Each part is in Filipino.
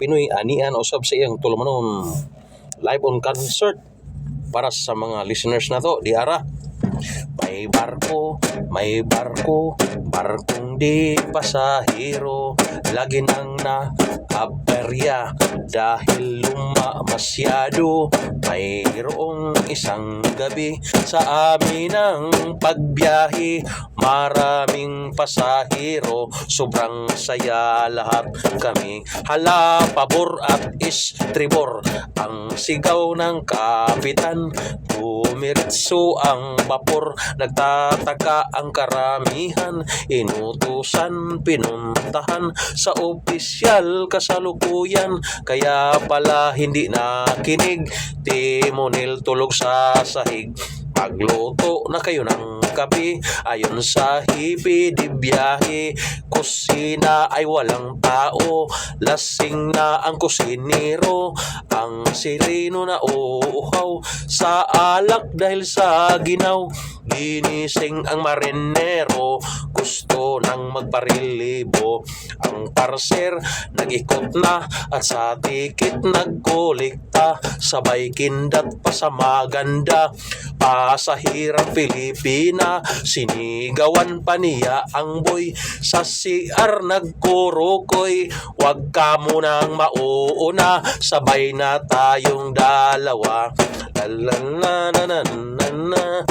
Pinoy anian usab sa iyang tulumanon live on concert para sa mga listeners na to di ara. May barko, barkong di pasahero, lagi nang naaberya dahil luma masyado. Mayroong isang gabi sa amin ang pagbiyahe, maraming pasahero, sobrang saya lahat kami. Hala, pabor at istribor, ang sigaw ng kapitan. Dumiritso ang vapor, nagtataka ang karamihan. Inutusan, pinuntahan sa opisyal kasalukuyan, kaya pala hindi nakinig. Timonil tulog sa sahig, magluto na kayo ng kape. Ayon sa hipi di biyahe, kusina ay walang tao. Lasing na ang kusinero, ang sireno na uuhaw sa alak dahil sa ginaw. Ginising ang marinero, gusto nang magparelibo. Ang parser nag-ikot na at sa tikit nagkolekta, sabay kindat pa sa maganda. Pasahirang Pilipina, sinigawan pa niya ang boy. Sa CR nagkurukoy, wag ka munang mauuna, sabay na tayong dalawa. La la la na na na na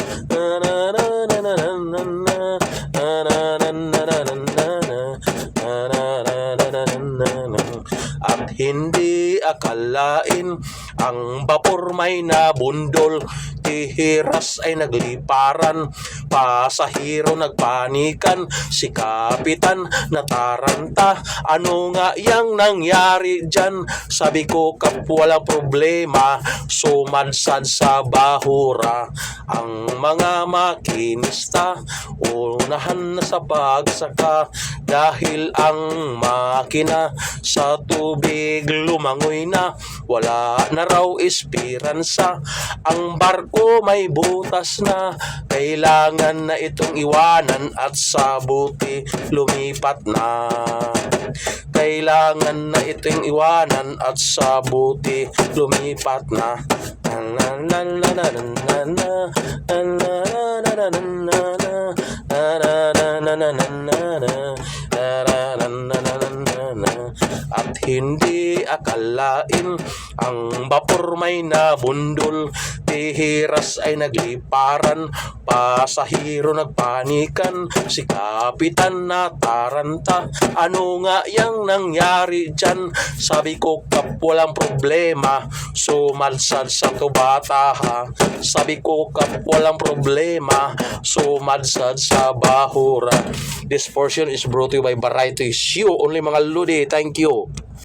at hindi akalain ang vapor may nabundol. Tihiras ay nagliparan, pasahero nagpanikan. Si kapitan nataranta, ano nga yang nangyari dyan? Sabi ko, kap walang problema, sumansad sa bahura. Ang mga makinista unahan na sa pagsaka, dahil ang makina sa tubig lumangoy na. Wala na raw esperansa, ang barko may butas na. Kailangan na itong iwanan at sa buti lumipat na. Kailangan na itong iwanan at sa buti lumipat na. At hindi akalain ang vapor may nabundol. Tihiras ay nagliparan, pasahero nagpanikan. Si kapitan nataranta, ano nga yang nangyari dyan? Sabi ko, kap walang problema, sumadsad sa tubata ha. Sabi ko, kap walang problema, sumadsad sa bahura. This portion is brought to you by Variety Show. Only mga ludi. Thank you.